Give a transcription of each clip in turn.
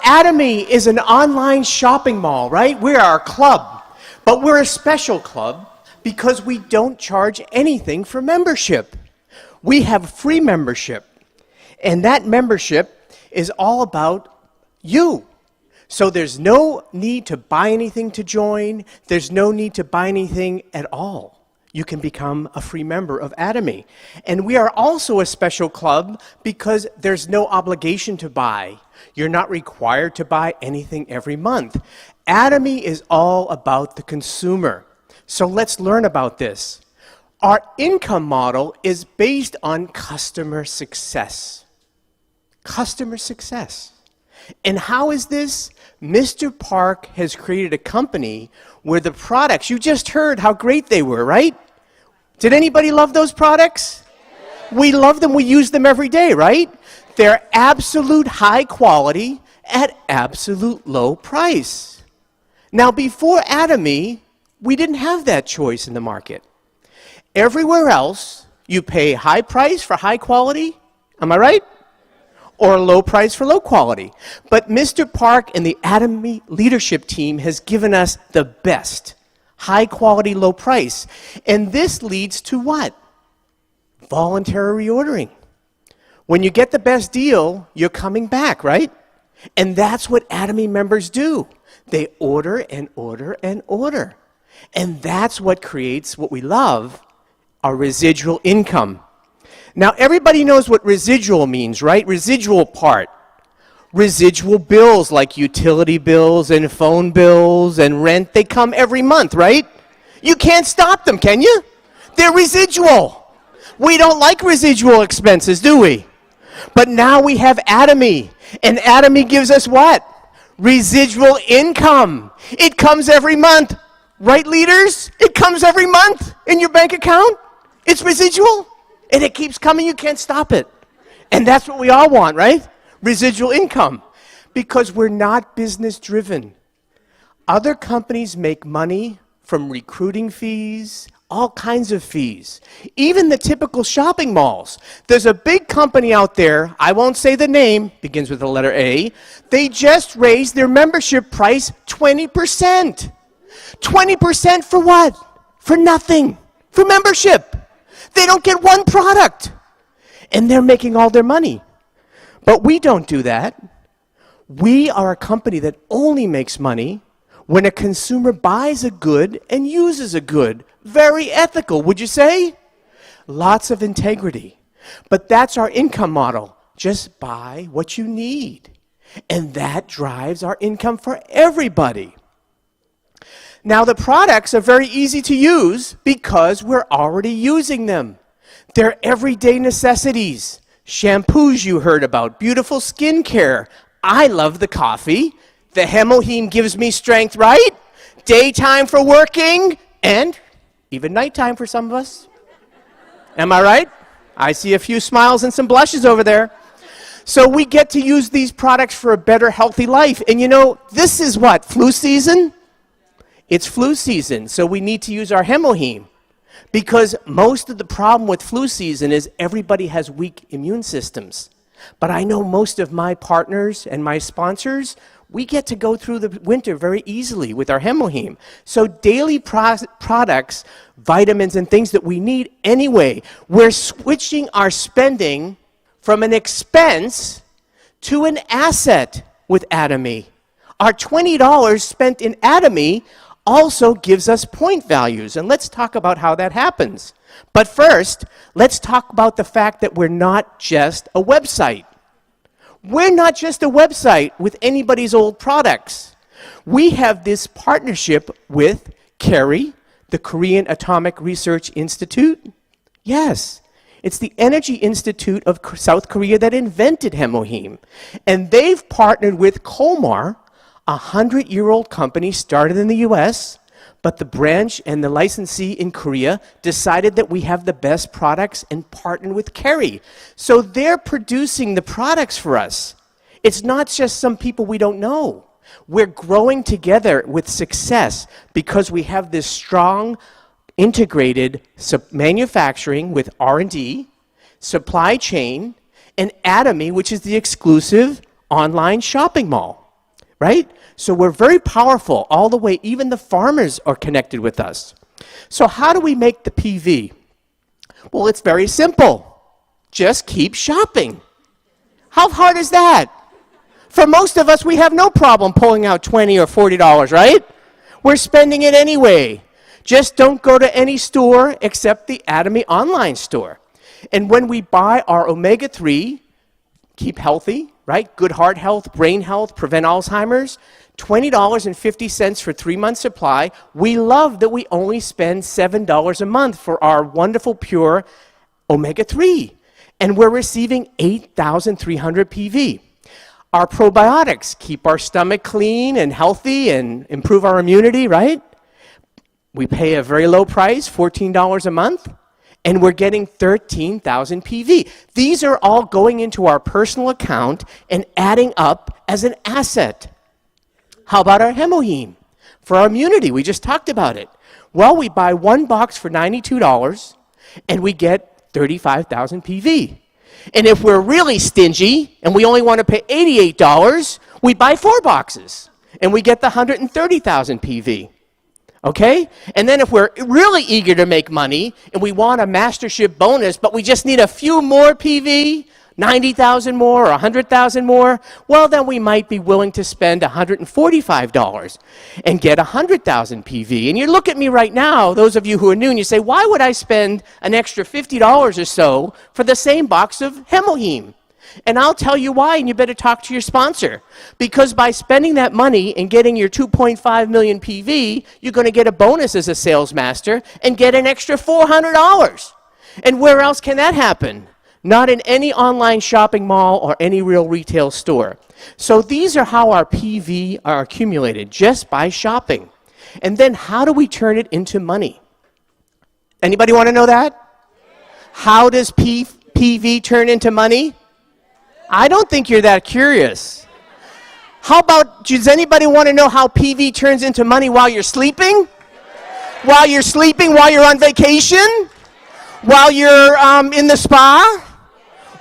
Atomy is an online shopping mall, right? We are a club, but we're a special club because we don't charge anything for membership. We have free membership, and that membership is all about you. So there's no need to buy anything to join. There's no need to buy anything at all. You can become a free member of Atomy. And we are also a special club because there's no obligation to buy. You're not required to buy anything every month. Atomy is all about the consumer. So let's learn about this. Our income model is based on customer success. Customer success. And how is this? Mr. Park has created a company where the products, you just heard how great they were, right? Did anybody love those products? We love them, we use them every day, right? They're absolute high quality at absolute low price. Now, before Atomy, we didn't have that choice in the market. Everywhere else, you pay high price for high quality, am I right? Or low price for low quality. But Mr. Park and the Atomy leadership team has given us the best. High quality, low price. And this leads to what? Voluntary reordering. When you get the best deal, you're coming back, right? And that's what Atomy members do. They order and order and order. And that's what creates what we love, our residual income. Now, everybody knows what residual means, right? Residual part. Residual bills like utility bills and phone bills and rent, they come every month, right? You can't stop them, can you? They're residual. We don't like residual expenses, do we? But now we have Atomy, and Atomy gives us what? Residual income. It comes every month. Right, leaders? It comes every month in your bank account. It's residual, and it keeps coming. You can't stop it. And that's what we all want, right? Residual income. Because we're not business driven. Other companies make money from recruiting fees, all kinds of fees. Even the typical shopping malls. There's a big company out there, I won't say the name, begins with the letter A. They just raised their membership price 20%. 20% for what? For nothing. For membership. They don't get one product. And they're making all their money. But we don't do that. We are a company that only makes money when a consumer buys a good and uses a good. Very ethical, would you say? Lots of integrity. But that's our income model. Just buy what you need. And that drives our income for everybody. Now, the products are very easy to use because we're already using them. They're everyday necessities. Shampoos you heard about, beautiful skincare. I love the coffee. The Hemoheme gives me strength, right? Daytime for working, and even nighttime for some of us. Am I right? I see a few smiles and some blushes over there. So we get to use these products for a better, healthy life. And you know, this is what? Flu season? It's flu season, so we need to use our Hemoheme. Because most of the problem with flu season is everybody has weak immune systems. But I know most of my partners and my sponsors, we get to go through the winter very easily with our Hemoheme. So daily products, vitamins and things that we need anyway, we're switching our spending from an expense to an asset with Atomy. Our $20 spent in Atomy also gives us point values, and let's talk about how that happens. But first, let's talk about the fact that we're not just a website. We're not just a website with anybody's old products. We have this partnership with KERI, the Korean Atomic Research Institute. Yes, it's the Energy Institute of South Korea that invented Hemoheme. And they've partnered with Kolmar, a 100-year-old company started in the US, but the branch and the licensee in Korea decided that we have the best products and partnered with KERI. So they're producing the products for us. It's not just some people we don't know. We're growing together with success because we have this strong, integrated manufacturing with R&D, supply chain, and Atomy, which is the exclusive online shopping mall. right? So we're very powerful all the way. Even the farmers are connected with us. So how do we make the PV? Well, it's very simple. Just keep shopping. How hard is that? For most of us, we have no problem pulling out $20 or $40, right? We're spending it anyway. Just don't go to any store except the Atomy online store. And when we buy our omega-3, keep healthy, right? Good heart health, brain health, prevent Alzheimer's, $20.50 for 3 months supply. We love that we only spend $7 a month for our wonderful pure omega-3. And we're receiving 8,300 PV. Our probiotics keep our stomach clean and healthy and improve our immunity, right? We pay a very low price, $14 a month, and we're getting 13,000 PV. These are all going into our personal account and adding up as an asset. How about our hemoheme? For our immunity, we just talked about it. Well, we buy one box for $92, and we get 35,000 PV. And if we're really stingy, and we only want to pay $88, we buy 4 boxes, and we get the 130,000 PV. Okay? And then if we're really eager to make money, and we want a mastership bonus, but we just need a few more PV, 90,000 more or 100,000 more, well, then we might be willing to spend $145 and get 100,000 PV. And you look at me right now, those of you who are new, and you say, why would I spend an extra $50 or so for the same box of hemoheme? And I'll tell you why, and you better talk to your sponsor. Because by spending that money and getting your 2.5 million PV, you're going to get a bonus as a sales master and get an extra $400. And where else can that happen? Not in any online shopping mall or any real retail store. So these are how our PV are accumulated, just by shopping. And then how do we turn it into money? Anybody want to know that? How does PV turn into money? I don't think you're that curious. How about, does anybody want to know how PV turns into money while you're sleeping? While you're sleeping, while you're on vacation? While you're in the spa?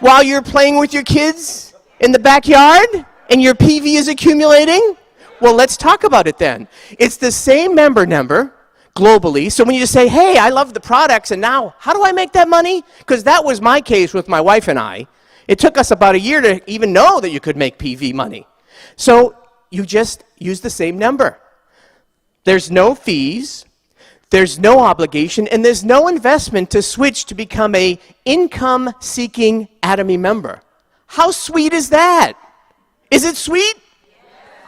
While you're playing with your kids in the backyard and your PV is accumulating? Well, let's talk about it then. It's the same member number globally. So when you just say, hey, I love the products, and now how do I make that money? Because that was my case with my wife and I. It took us about a year to even know that you could make PV money. So you just use the same number. There's no fees. There's no obligation, and there's no investment to switch to become a income-seeking Atomy member. How sweet is that? Is it sweet?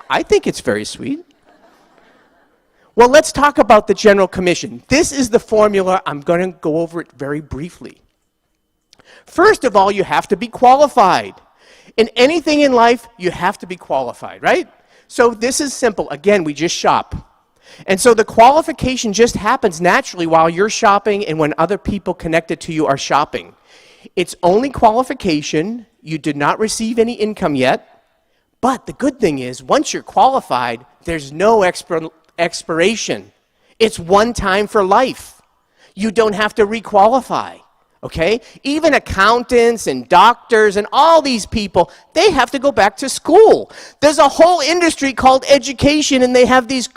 I think it's very sweet. Well, let's talk about the General Commission. This is the formula. I'm going to go over it very briefly. First of all, you have to be qualified. In anything in life, you have to be qualified, right? So this is simple. Again, we just shop. And so the qualification just happens naturally while you're shopping and when other people connected to you are shopping. It's only qualification. You did not receive any income yet. But the good thing is, once you're qualified, there's no expiration. It's one time for life. You don't have to requalify. Okay? Even accountants and doctors and all these people, they have to go back to school. There's a whole industry called education, and they have these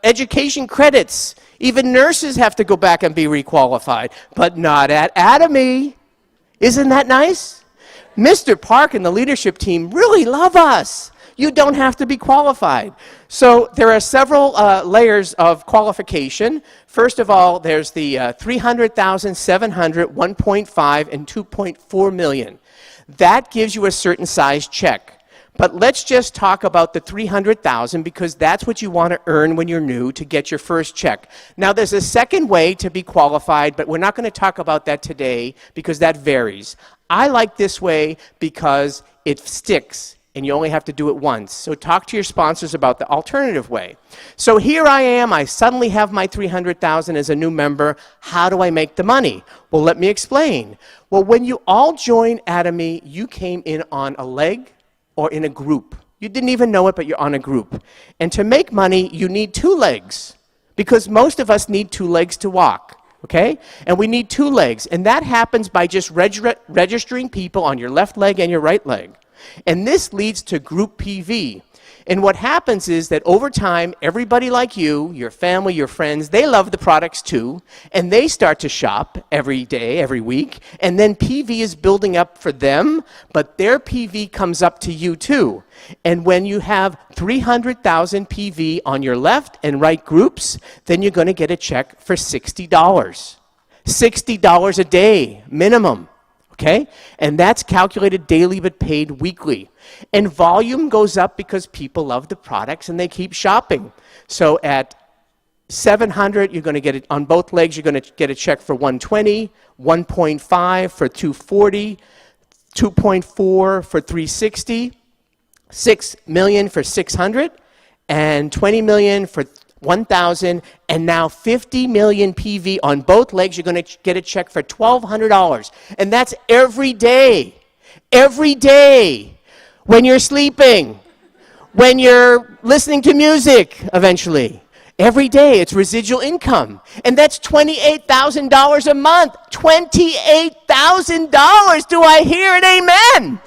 education credits. Even nurses have to go back and be requalified, but not at Atomy. Isn't that nice? Mr. Park and the leadership team really love us. You don't have to be qualified. So there are several layers of qualification. First of all, there's the 300,700, 1.5, and 2.4 million. That gives you a certain size check. But let's just talk about the 300,000 because that's what you want to earn when you're new to get your first check. Now, there's a second way to be qualified, but we're not going to talk about that today because that varies. I like this way because it sticks. And you only have to do it once. So talk to your sponsors about the alternative way. So here I am. I suddenly have my 300,000 as a new member. How do I make the money? Well, let me explain. Well, when you all join Atomy, you came in on a leg or in a group. You didn't even know it, but you're on a group. And to make money, you need 2 legs because most of us need 2 legs to walk. Okay? And we need 2 legs. And that happens by just registering people on your left leg and your right leg. And this leads to group PV. And what happens is that over time, everybody like you, your family, your friends, they love the products too, and they start to shop every day, every week, and then PV is building up for them, but their PV comes up to you too. And when you have 300,000 PV on your left and right groups, then you're going to get a check for $60. $60 a day, minimum. Okay? And that's calculated daily but paid weekly. And volume goes up because people love the products and they keep shopping. So at 700, you're going to get it on both legs, you're going to get a check for 120, 1.5 for 240, 2.4 for 360, 6 million for 600, and 20 million for 1,000, and now 50 million PV on both legs. You're going to get a check for $1,200. And that's every day. Every day. When you're sleeping. When you're listening to music, eventually. Every day. It's residual income. And that's $28,000 a month. $28,000. Do I hear an amen?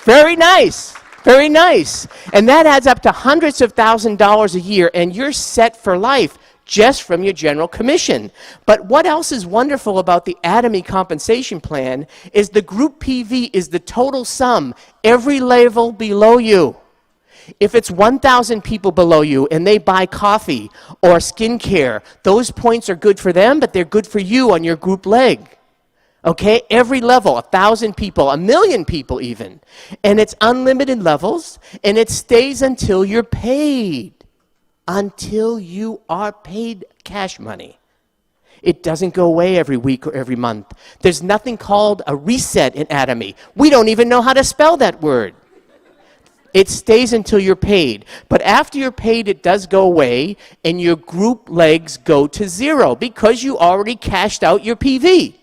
Very nice. Very nice. And that adds up to hundreds of $1,000s a year, and you're set for life just from your general commission. But what else is wonderful about the Atomy compensation plan is the group PV is the total sum, every level below you. If it's 1,000 people below you and they buy coffee or skincare, those points are good for them, but they're good for you on your group leg. Okay, every level, 1,000 people, 1,000,000 people even. And it's unlimited levels, and it stays until you're paid. Until you are paid cash money. It doesn't go away every week or every month. There's nothing called a reset in Atomy. We don't even know how to spell that word. It stays until you're paid. But after you're paid, it does go away, and your group legs go to zero because you already cashed out your PV.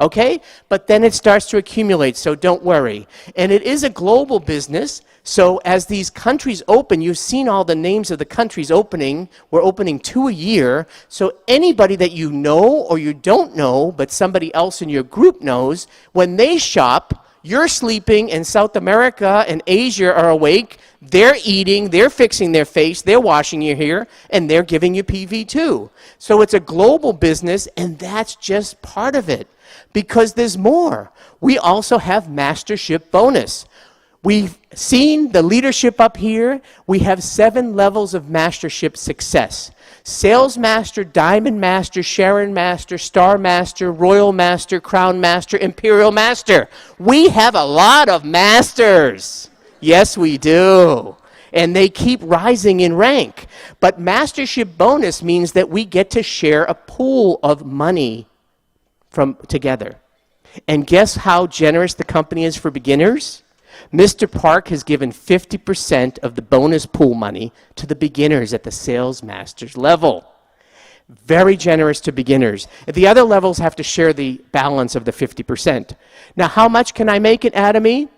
Okay? But then it starts to accumulate, so don't worry. And it is a global business, so as these countries open, you've seen all the names of the countries opening. We're opening 2 a year, so anybody that you know or you don't know, but somebody else in your group knows, when they shop, you're sleeping, and South America and Asia are awake. They're eating, they're fixing their face, they're washing your hair, and they're giving you PV too. So it's a global business, and that's just part of it. Because there's more. We also have mastership bonus. We've seen the leadership up here. We have 7 levels of mastership success. Sales Master, Diamond Master, Sharon Master, Star Master, Royal Master, Crown Master, Imperial Master. We have a lot of masters. Yes, we do. And they keep rising in rank. But mastership bonus means that we get to share a pool of money from together. And guess how generous the company is for beginners? Mr. Park has given 50% of the bonus pool money to the beginners at the sales master's level. Very generous to beginners. The other levels have to share the balance of the 50%. Now, how much can I make at Atomy?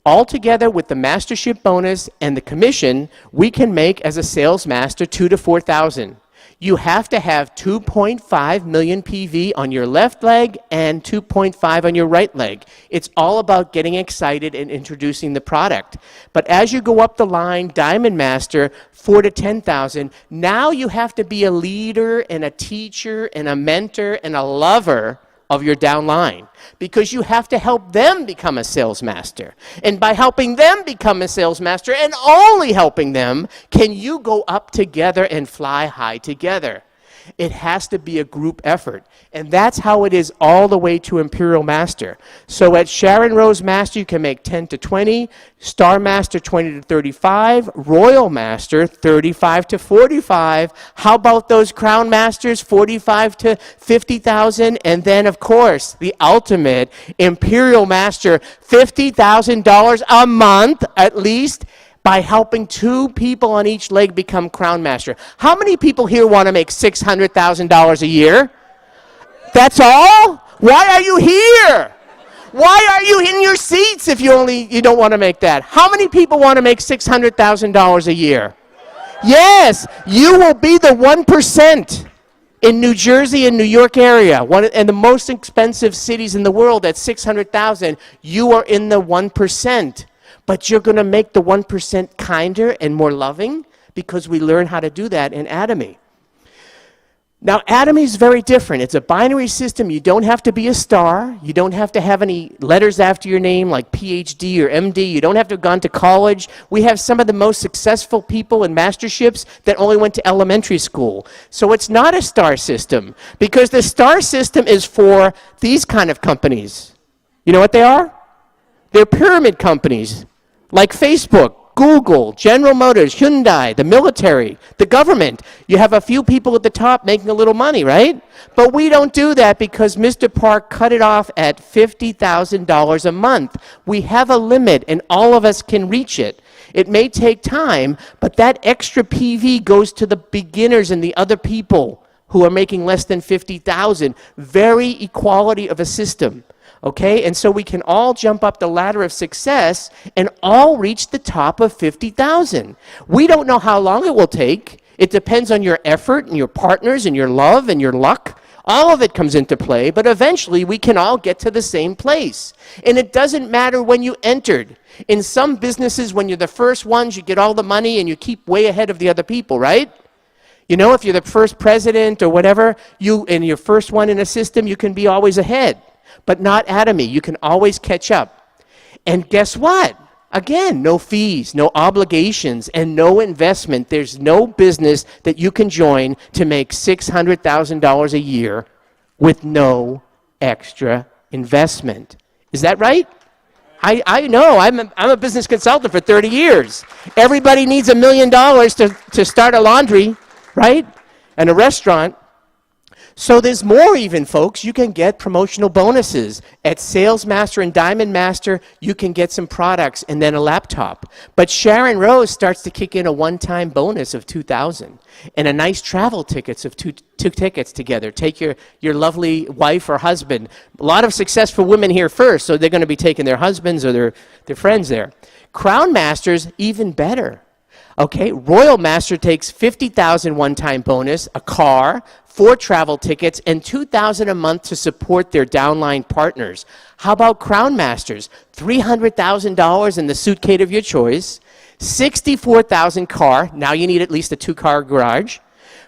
Altogether with the mastership bonus and the commission, we can make as a sales master 2,000 to 4,000. You have to have 2.5 million PV on your left leg and 2.5 on your right leg. It's all about getting excited and introducing the product. But as you go up the line, Diamond Master, 4,000 to 10,000, now you have to be a leader and a teacher and a mentor and a lover of your downline, because you have to help them become a sales master. And by helping them become a sales master, and only helping them, can you go up together and fly high together. It has to be a group effort. And that's how it is all the way to Imperial Master. So at Sharon Rose Master, you can make 10 to 20, Star Master 20 to 35, Royal Master 35 to 45. How about those Crown Masters, 45 to 50,000? And then, of course, the ultimate Imperial Master, $50,000 a month at least, by helping 2 people on each leg become Crown Master. How many people here want to make $600,000 a year? That's all? Why are you here? Why are you in your seats if you don't want to make that? How many people want to make $600,000 a year? Yes, you will be the 1% in New Jersey and New York area, and the most expensive cities in the world at $600,000. You are in the 1%. but you're going to make the 1% kinder and more loving because we learn how to do that in Atomy. Now, Atomy is very different. It's a binary system. You don't have to be a star. You don't have to have any letters after your name like PhD or MD. You don't have to have gone to college. We have some of the most successful people in masterships that only went to elementary school. So it's not a star system because the star system is for these kind of companies. You know what they are? They're pyramid companies like Facebook, Google, General Motors, Hyundai, the military, the government. You have a few people at the top making a little money, right? But we don't do that because Mr. Park cut it off at $50,000 a month. We have a limit, and all of us can reach it. It may take time, but that extra PV goes to the beginners and the other people who are making less than $50,000. Very equality of a system. Okay, and so we can all jump up the ladder of success and all reach the top of 50,000. We don't know how long it will take. It depends on your effort and your partners and your love and your luck. All of it comes into play, but eventually we can all get to the same place. And it doesn't matter when you entered. In some businesses, when you're the first ones, you get all the money and you keep way ahead of the other people, right? You know, if you're the first president or whatever, and you're first one in a system, you can be always ahead. But not Atomy. You can always catch up. And guess what? Again, no fees, no obligations, and no investment. There's no business that you can join to make $600,000 a year with no extra investment. Is that right? I know. I'm a business consultant for 30 years. Everybody needs $1 million to start a laundry, right? And a restaurant. So there's more even, folks. You can get promotional bonuses. At Sales Master and Diamond Master, you can get some products and then a laptop. But Sharon Rose starts to kick in a one-time bonus of $2,000 and a nice travel tickets of two tickets together. Take your lovely wife or husband. A lot of successful women here first, so they're going to be taking their husbands or their friends there. Crown Masters, even better. Okay, Royal Master takes $50,000 one-time bonus, a car, 4 travel tickets, and $2,000 a month to support their downline partners. How about Crown Masters? $300,000 in the suitcase of your choice, $64,000 car. Now you need at least a 2-car garage,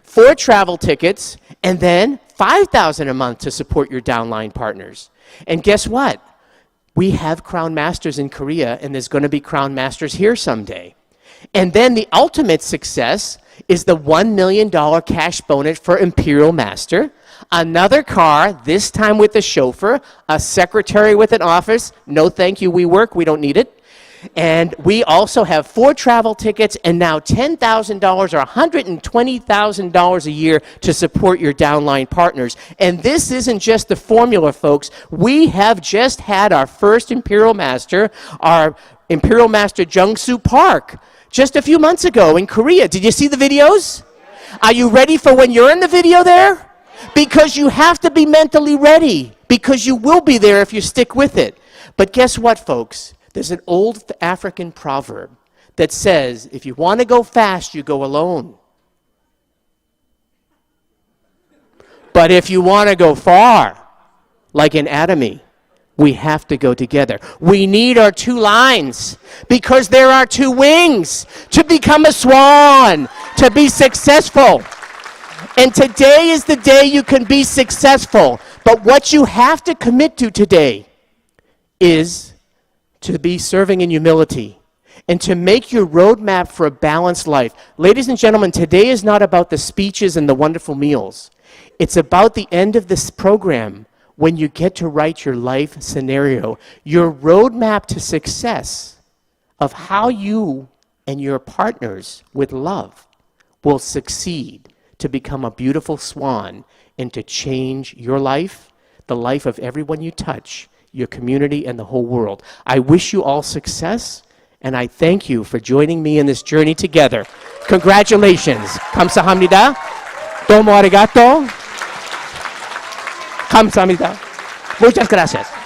4 travel tickets, and then $5,000 a month to support your downline partners. And guess what? We have Crown Masters in Korea, and there's going to be Crown Masters here someday. And then the ultimate success is the $1 million cash bonus for Imperial Master, another car, this time with a chauffeur, a secretary with an office. No, thank you, we work, we don't need it. And we also have 4 travel tickets and now $10,000 or $120,000 a year to support your downline partners. And this isn't just the formula, folks. We have just had our first Imperial Master, our Imperial Master Jungsu Park, just a few months ago in Korea. Did you see the videos? Are you ready for when you're in the video there? Because you have to be mentally ready, because you will be there if you stick with it. But guess what, folks? There's an old African proverb that says, if you want to go fast, you go alone. But if you want to go far, like in Atomy, we have to go together. We need our 2 lines because there are 2 wings to become a swan, to be successful. And today is the day you can be successful. But what you have to commit to today is to be serving in humility and to make your roadmap for a balanced life. Ladies and gentlemen, today is not about the speeches and the wonderful meals. It's about the end of this program when you get to write your life scenario, your roadmap to success of how you and your partners with love will succeed to become a beautiful swan and to change your life, the life of everyone you touch, your community, and the whole world. I wish you all success, and I thank you for joining me in this journey together. Congratulations. 감사합니다. 도모 arigato. 감사합니다. Muchas gracias.